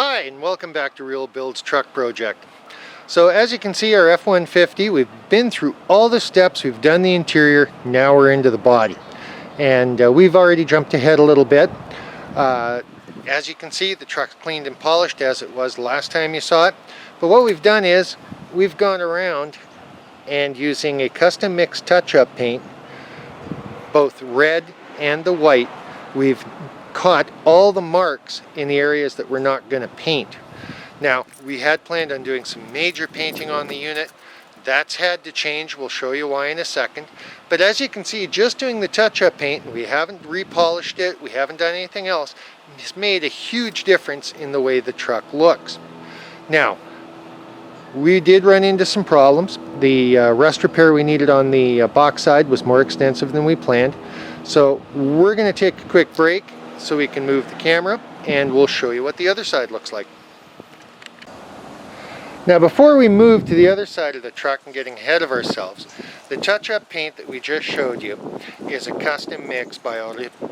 Hi, and welcome back to Real Build's truck project. So as you can see, our F-150, we've been through all the steps, we've done the interior, now we're into the body. And we've already jumped ahead a little bit. As you can see, the truck's cleaned and polished as it was the last time you saw it. But what we've done is, we've gone around and using a custom mix touch-up paint, both red and the white, we've caught all the marks in the areas that we're not going to paint. Now, we had planned on doing some major painting on the unit. That's had to change. We'll show you why in a second. But as you can see, just doing the touch-up paint, we haven't repolished it, we haven't done anything else, it's made a huge difference in the way the truck looks. Now, we did run into some problems. The rust repair we needed on the box side was more extensive than we planned. So we're going to take a quick break so we can move the camera, and we'll show you what the other side looks like. Now, before we move to the other side of the truck and getting ahead of ourselves, the touch-up paint that we just showed you is a custom mix by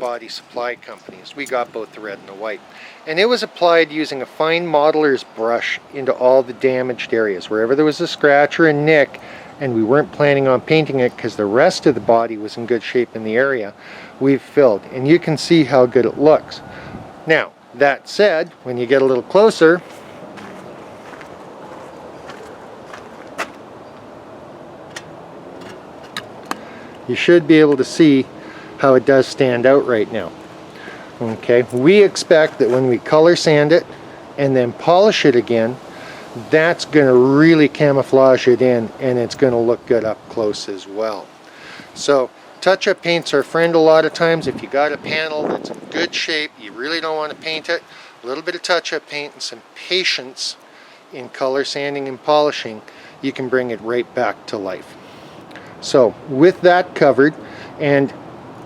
Body Supply Companies. We got both the red and the white. And it was applied using a fine modeler's brush into all the damaged areas. Wherever there was a scratch or a nick, and we weren't planning on painting it because the rest of the body was in good shape in the area, we've filled. And you can see how good it looks. Now, that said, when you get a little closer, you should be able to see how it does stand out right now. Okay, we expect that when we color sand it and then polish it again, that's going to really camouflage it in, and it's going to look good up close as well. So touch-up paint's our friend a lot of times. If you got a panel that's in good shape, you really don't want to paint it, a little bit of touch-up paint and some patience in color sanding and polishing, you can bring it right back to life. So with that covered, and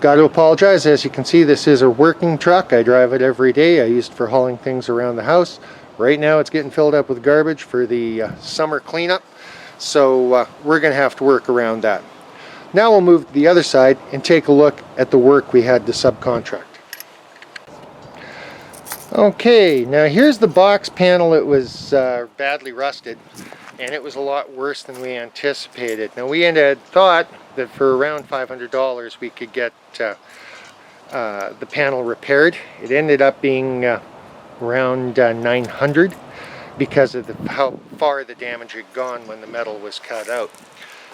got to apologize, as you can see, this is a working truck. I drive it every day. I use it for hauling things around the house. Right now it's getting filled up with garbage for the summer cleanup, so we're going to have to work around that. Now we'll move to the other side and take a look at the work we had to subcontract. Okay, now here's the box panel. It was badly rusted, and it was a lot worse than we anticipated. Now, we had thought that for around $500 we could get the panel repaired. It ended up being around $900 because of how far the damage had gone when the metal was cut out.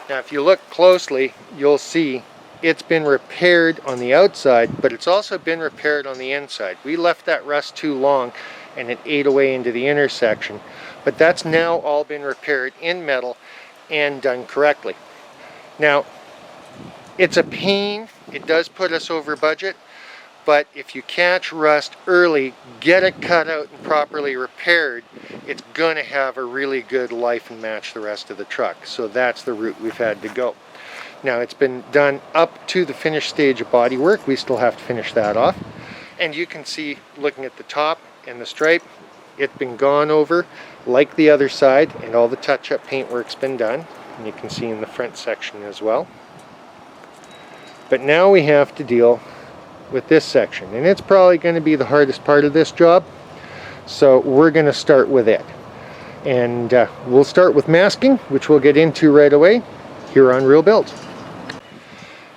Now, if you look closely, you'll see it's been repaired on the outside, but it's also been repaired on the inside. We left that rust too long and it ate away into the intersection. But that's now all been repaired in metal and done correctly. Now, it's a pain. It does put us over budget, but if you catch rust early, get it cut out and properly repaired, it's going to have a really good life and match the rest of the truck. So that's the route we've had to go. Now, it's been done up to the finished stage of bodywork. We still have to finish that off. And you can see, looking at the top and the stripe, it's been gone over like the other side, and all the touch-up paintwork's been done. And you can see in the front section as well. But now we have to deal with this section, and it's probably going to be the hardest part of this job. So we're going to start with it. And we'll start with masking, which we'll get into right away here on Real Builds.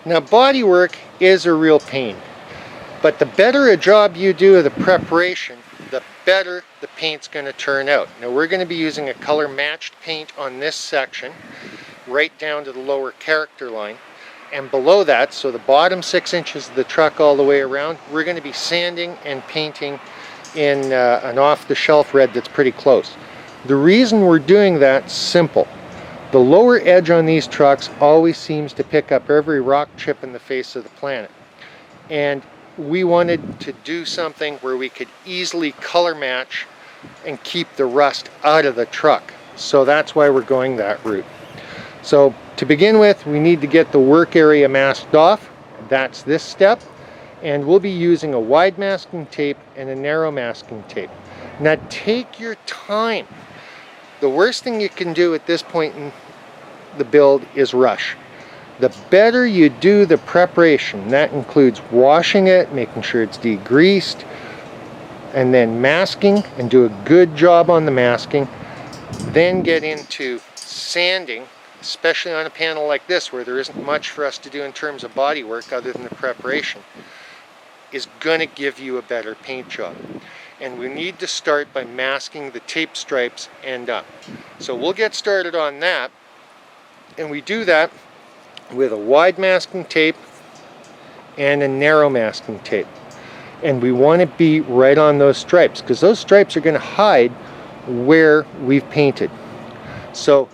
Now, bodywork is a real pain, but the better a job you do of the preparation, the better the paint's going to turn out. Now, we're going to be using a color matched paint on this section right down to the lower character line, and below that, so the bottom 6 inches of the truck all the way around, we're going to be sanding and painting in an off-the-shelf red that's pretty close. The reason we're doing that's simple. The lower edge on these trucks always seems to pick up every rock chip in the face of the planet, and we wanted to do something where we could easily color match and keep the rust out of the truck. So that's why we're going that route. So to begin with, we need to get the work area masked off. That's this step. And we'll be using a wide masking tape and a narrow masking tape. Now, take your time. The worst thing you can do at this point in the build is rush. The better you do the preparation, that includes washing it, making sure it's degreased, and then masking and do a good job on the masking, then get into sanding, especially on a panel like this where there isn't much for us to do in terms of body work other than the preparation, is going to give you a better paint job. And we need to start by masking the tape stripes end up. So we'll get started on that, and we do that with a wide masking tape and a narrow masking tape. And we want to be right on those stripes because those stripes are going to hide where we've painted. So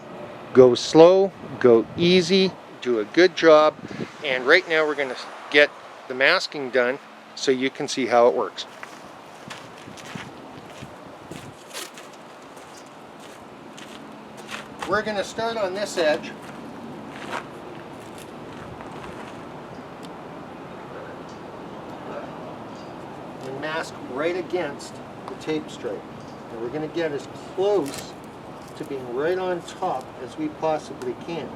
go slow, go easy, do a good job, and right now we're going to get the masking done so you can see how it works. We're going to start on this edge. And mask right against the tape stripe. And we're going to get as close to being right on top as we possibly can.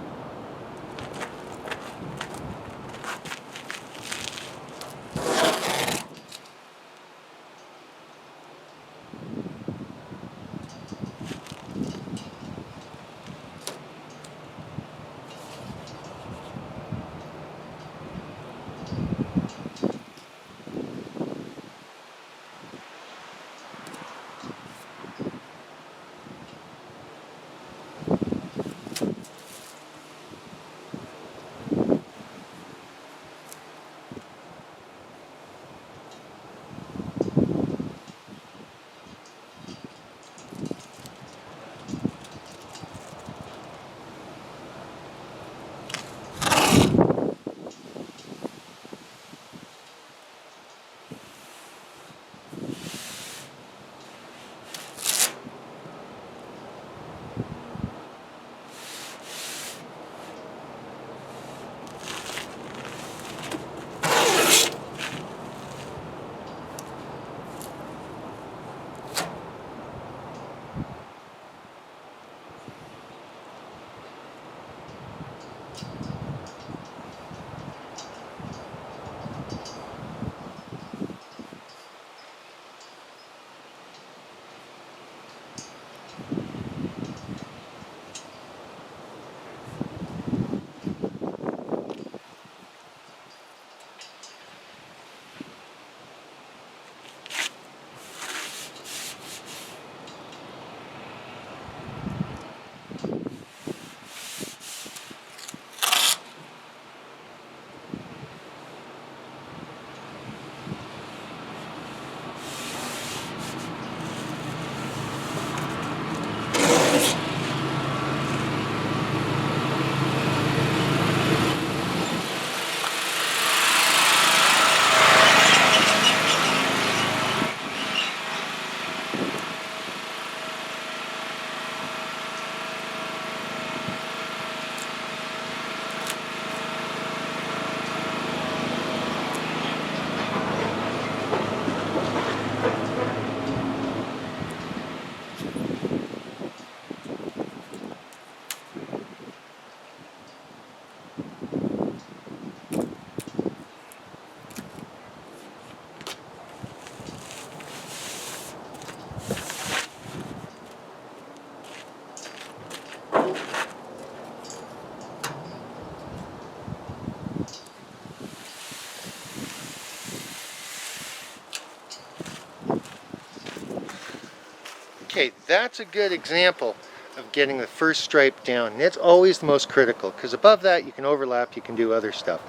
Okay, that's a good example of getting the first stripe down. And it's always the most critical because above that you can overlap, you can do other stuff.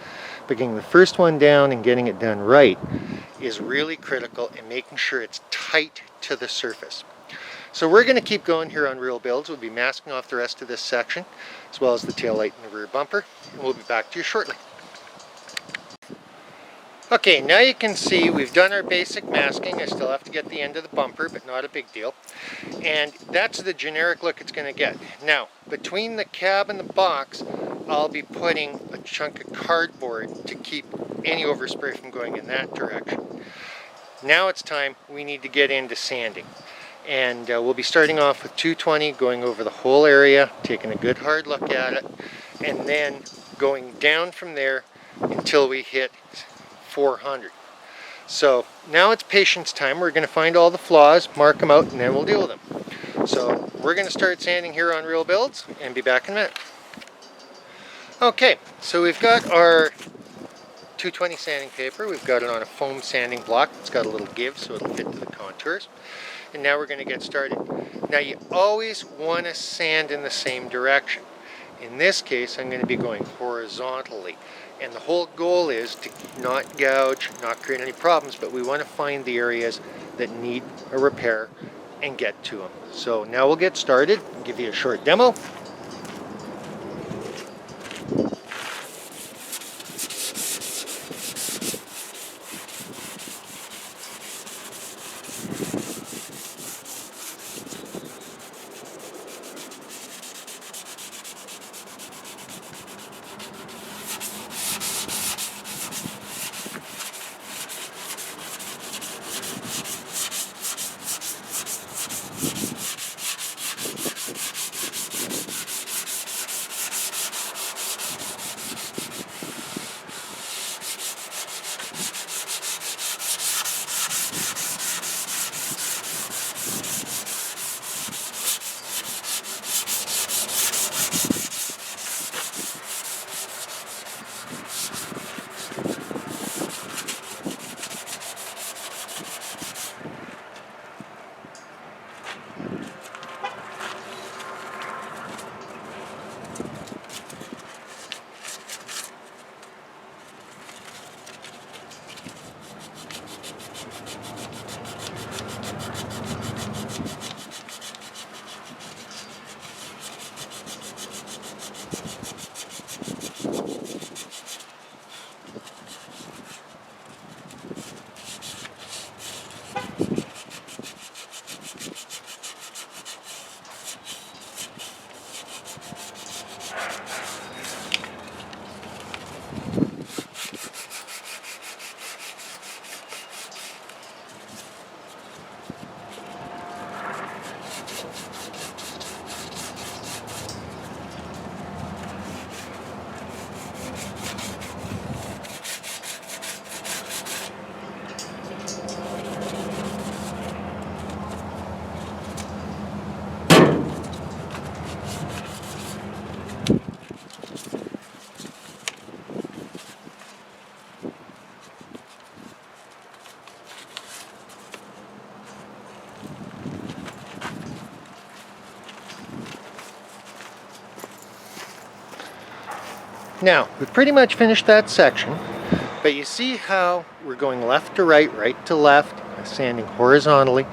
But getting the first one down and getting it done right is really critical, and making sure it's tight to the surface. So we're going to keep going here on real builds. We'll be masking off the rest of this section as well as the tail light and the rear bumper, and we'll be back to you shortly. Okay, now you can see we've done our basic masking. I still have to get the end of the bumper, but not a big deal. And that's the generic look it's going to get. Now, between the cab and the box, I'll be putting a chunk of cardboard to keep any overspray from going in that direction. Now it's time, we need to get into sanding. And we'll be starting off with 220, going over the whole area, taking a good hard look at it, and then going down from there until we hit 400. So now it's patience time. We're going to find all the flaws, mark them out, and then we'll deal with them. So we're going to start sanding here on Real Builds and be back in a minute. Okay, so we've got our 220 sanding paper. We've got it on a foam sanding block. It's got a little give so it'll fit to the contours. And now we're going to get started. Now you always want to sand in the same direction. In this case, I'm going to be going horizontally. And the whole goal is to not gouge, not create any problems, but we want to find the areas that need a repair and get to them. So now we'll get started. I'll give you a short demo. Now, we've pretty much finished that section, but you see how we're going left to right, right to left, sanding horizontally.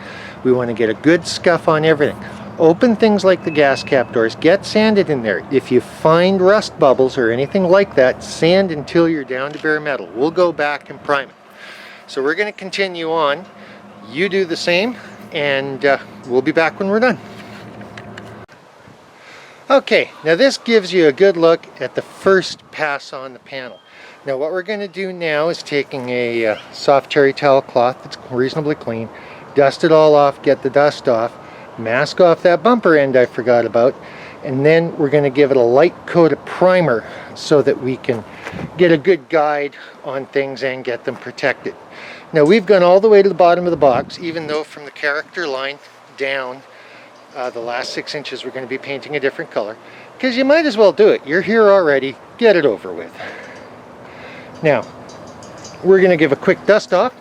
We want to get a good scuff on everything. Open things like the gas cap doors, get sanded in there. If you find rust bubbles or anything like that, sand until you're down to bare metal. We'll go back and prime it. So we're going to continue on. You do the same, and we'll be back when we're done. Okay, now this gives you a good look at the first pass on the panel. Now what we're going to do now is taking a soft cherry towel cloth that's reasonably clean, dust it all off, get the dust off, mask off that bumper end I forgot about, and then we're going to give it a light coat of primer so that we can get a good guide on things and get them protected. Now we've gone all the way to the bottom of the box, even though from the character line down the last 6 inches we're going to be painting a different color, because you might as well do it. You're here already, get it over with. Now we're going to give a quick dust off.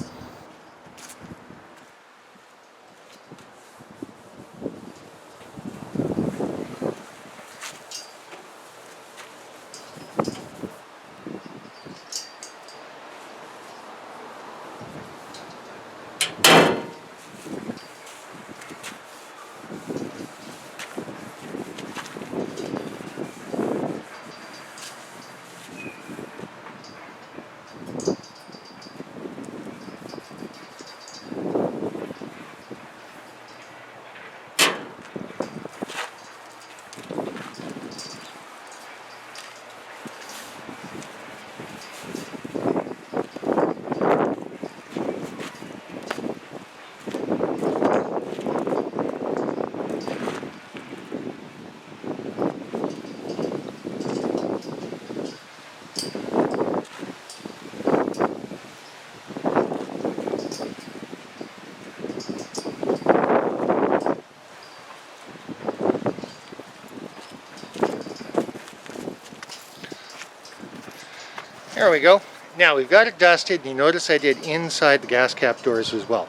There we go. Now we've got it dusted. You notice I did inside the gas cap doors as well.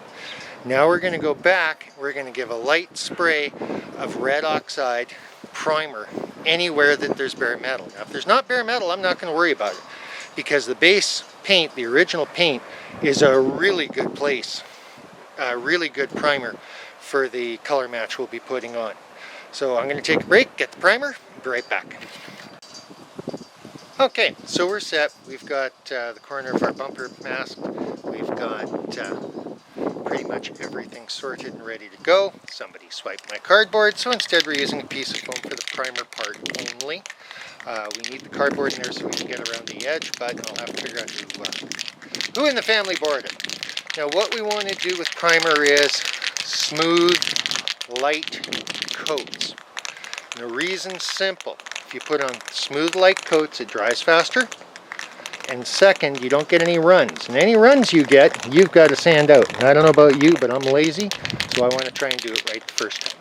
Now we're going to go back. We're going to give a light spray of red oxide primer anywhere that there's bare metal. Now if there's not bare metal, I'm not going to worry about it, because the base paint, the original paint, is a really good place, a really good primer for the color match we'll be putting on. So I'm going to take a break, get the primer, be right back. Okay, so we're set. We've got the corner of our bumper masked. We've got pretty much everything sorted and ready to go. Somebody swiped my cardboard, so instead we're using a piece of foam for the primer part only. We need the cardboard in there so we can get around the edge, but I'll have to figure out who in the family bored it. Now what we want to do with primer is smooth, light coats. And the reason's simple. If you put on smooth, light coats, it dries faster. And second, you don't get any runs. And any runs you get, you've got to sand out. And I don't know about you, but I'm lazy, so I want to try and do it right the first time.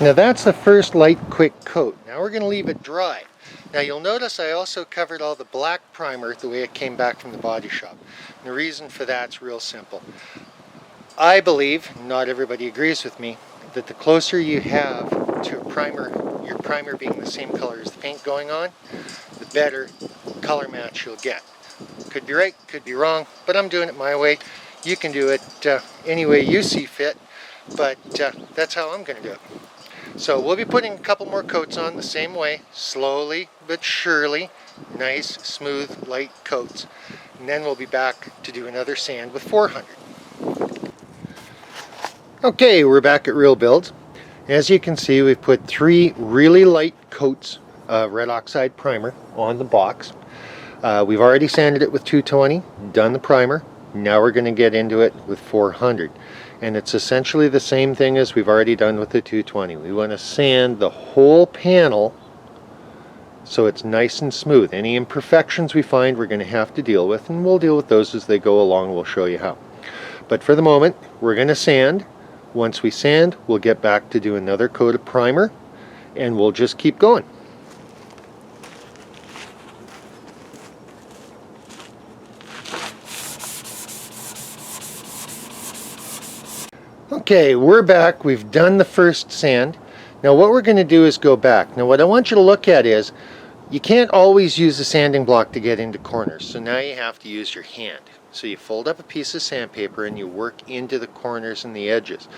Now that's the first light quick coat. Now we're going to leave it dry. Now you'll notice I also covered all the black primer the way it came back from the body shop. And the reason for that's real simple. I believe, not everybody agrees with me, that the closer you have to a primer, your primer being the same color as the paint going on, the better color match you'll get. Could be right, could be wrong, but I'm doing it my way. You can do it any way you see fit, but that's how I'm going to do it. So we'll be putting a couple more coats on the same way, slowly but surely, nice, smooth, light coats. And then we'll be back to do another sand with 400. Okay, we're back at Real Builds. As you can see, we've put 3 really light coats of red oxide primer on the box. We've already sanded it with 220, done the primer. Now we're going to get into it with 400. And it's essentially the same thing as we've already done with the 220. We want to sand the whole panel so it's nice and smooth. Any imperfections we find we're going to have to deal with, and we'll deal with those as they go along. We'll show you how. But for the moment, we're going to sand. Once we sand, we'll get back to do another coat of primer, and we'll just keep going. Okay, we're back. We've done the first sand. Now what we're going to do is go back. Now what I want you to look at is, you can't always use the sanding block to get into corners, so now you have to use your hand. So you fold up a piece of sandpaper and you work into the corners and the edges.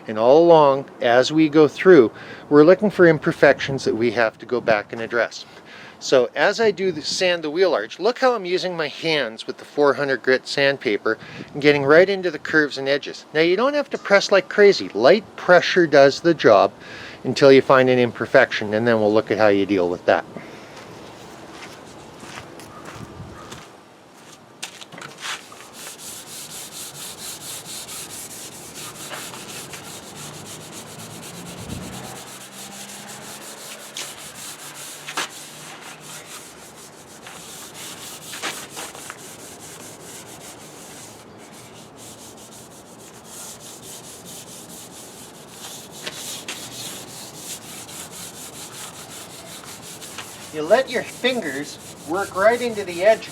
And all along, as we go through, we're looking for imperfections that we have to go back and address. So as I do sand the wheel arch, look how I'm using my hands with the 400 grit sandpaper and getting right into the curves and edges. Now you don't have to press like crazy. Light pressure does the job until you find an imperfection, and then we'll look at how you deal with that. You let your fingers work right into the edge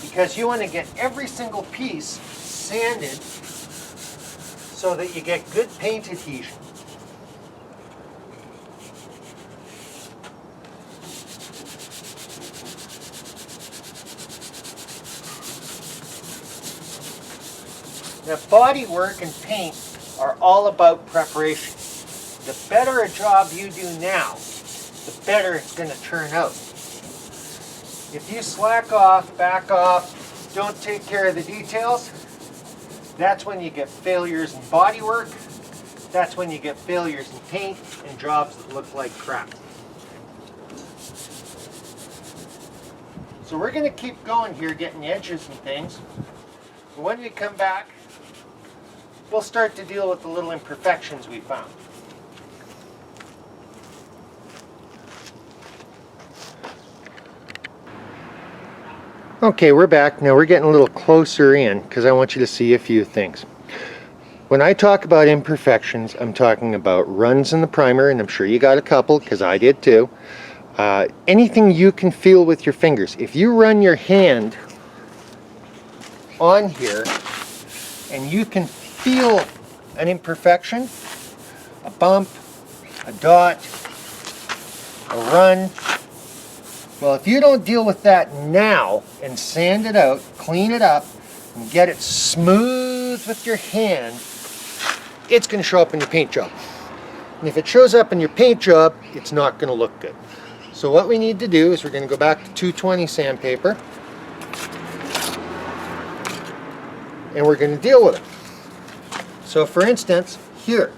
because you want to get every single piece sanded so that you get good paint adhesion. Now, body work and paint are all about preparation. The better a job you do now, the better it's going to turn out. If you slack off, back off, don't take care of the details, that's when you get failures in body work, that's when you get failures in paint and jobs that look like crap. So we're going to keep going here, getting edges and things. When we come back, we'll start to deal with the little imperfections we found. Okay, we're back. Now we're getting a little closer in because I want you to see a few things. When I talk about imperfections, I'm talking about runs in the primer, and I'm sure you got a couple because I did too. Anything you can feel with your fingers. If you run your hand on here and you can feel an imperfection, a bump, a dot, a run, well, if you don't deal with that now and sand it out, clean it up, and get it smooth with your hand, it's going to show up in your paint job. And if it shows up in your paint job, it's not going to look good. So what we need to do is we're going to go back to 220 sandpaper, and we're going to deal with it. So for instance, here.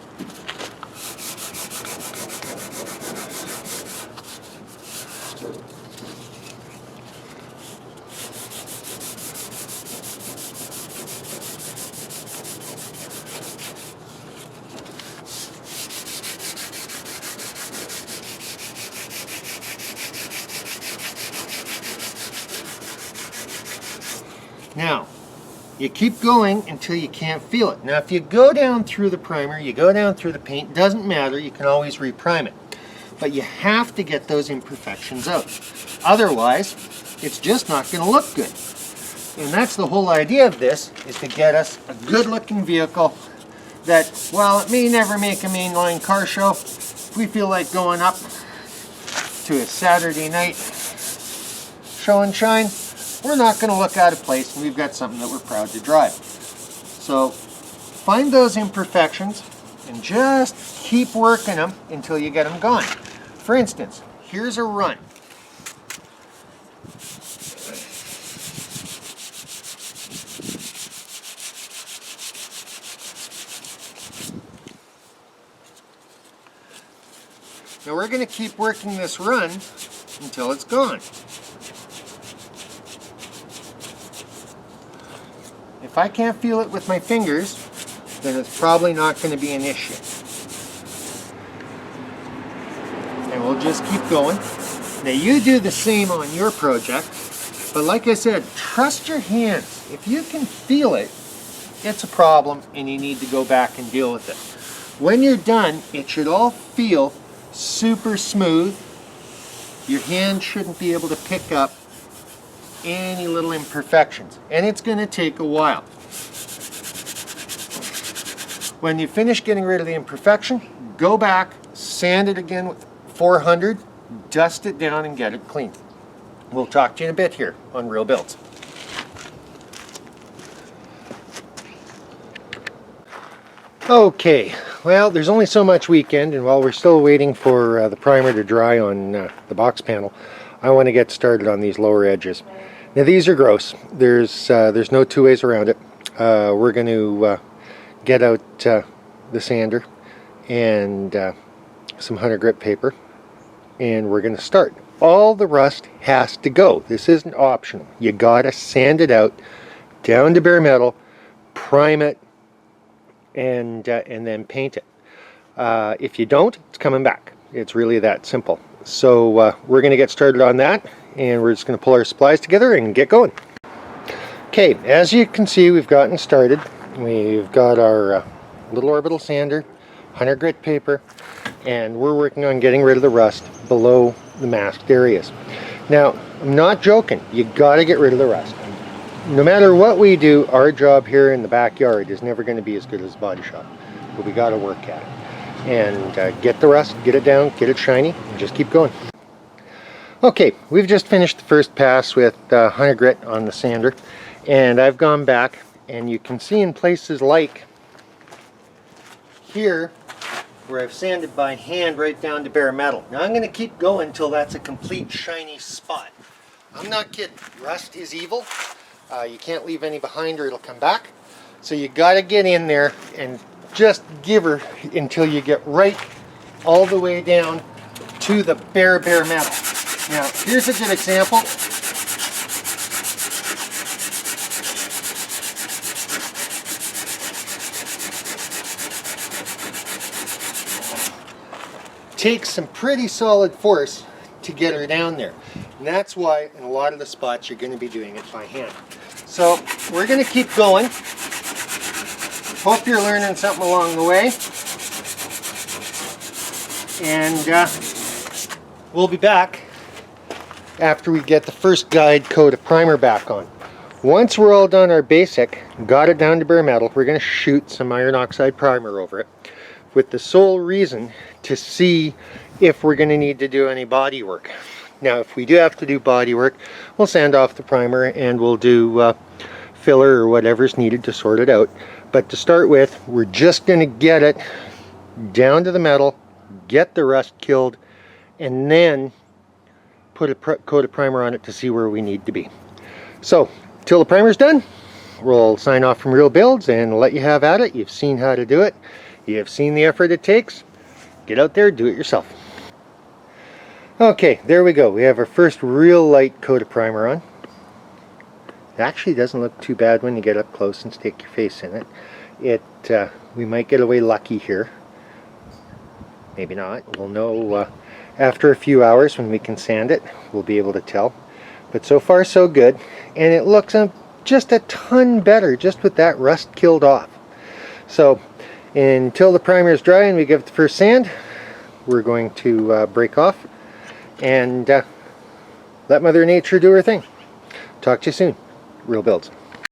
Now, you keep going until you can't feel it. Now, if you go down through the primer, you go down through the paint, doesn't matter, you can always reprime it. But you have to get those imperfections out. Otherwise, it's just not going to look good. And that's the whole idea of this, is to get us a good-looking vehicle that, while it may never make a mainline car show, if we feel like going up to a Saturday night show and shine, we're not going to look out of place, and we've got something that we're proud to drive. So find those imperfections and just keep working them until you get them gone. For instance, here's a run. Now we're going to keep working this run until it's gone. If I can't feel it with my fingers, then it's probably not going to be an issue. And we'll just keep going. Now you do the same on your project, but like I said, trust your hands. If you can feel it, it's a problem and you need to go back and deal with it. When you're done, it should all feel super smooth. Your hand shouldn't be able to pick up any little imperfections, and it's going to take a while. When you finish getting rid of the imperfection, go back, sand it again with 400, dust it down and get it clean. We'll talk to you in a bit here on Real Builds. Okay, well, there's only so much weekend, and while we're still waiting for the primer to dry on the box panel, I want to get started on these lower edges. Now these are gross. There's no two ways around it. We're going to get out the sander and some 100 grit paper, and we're going to start. All the rust has to go. This isn't optional. You gotta sand it out down to bare metal, prime it, and then paint it. If you don't, it's coming back. It's really that simple. So we're going to get started on that, and we're just going to pull our supplies together and get going. Okay, as you can see, we've gotten started. We've got our little orbital sander, 100 grit paper, and we're working on getting rid of the rust below the masked areas. Now, I'm not joking. You got to get rid of the rust. No matter what we do, our job here in the backyard is never going to be as good as a body shop, but we got to work at it and get the rust, get it down, get it shiny, and just keep going. Okay, we've just finished the first pass with 100 grit on the sander, and I've gone back, and you can see in places like here where I've sanded by hand right down to bare metal. Now I'm going to keep going until that's a complete shiny spot. I'm not kidding. Rust is evil. You can't leave any behind or it'll come back. So you got to get in there and just give her until you get right all the way down to the bare metal. Now here's a good example. Takes some pretty solid force to get her down there. And that's why in a lot of the spots you're going to be doing it by hand. So we're going to keep going. Hope you're learning something along the way. And we'll be back after we get the first guide coat of primer back on. Once we're all done our basic, got it down to bare metal, we're going to shoot some iron oxide primer over it with the sole reason to see if we're going to need to do any body work. Now if we do have to do body work, we'll sand off the primer and we'll do filler or whatever's needed to sort it out. But to start with, we're just going to get it down to the metal, get the rust killed, and then put a coat of primer on it to see where we need to be. So till the primer's done, we'll sign off from Real Builds and let you have at it. You've seen how to do it. You have seen the effort it takes. Get out there, do it yourself. Okay, there we go. We have our first real light coat of primer on. It actually doesn't look too bad when you get up close and stick your face in it. We might get away lucky here. Maybe not. We'll know after a few hours when we can sand it. We'll be able to tell. But so far so good. And it looks just a ton better just with that rust killed off. So until the primer is dry and we give it the first sand, we're going to break off and let Mother Nature do her thing. Talk to you soon. Real Builds.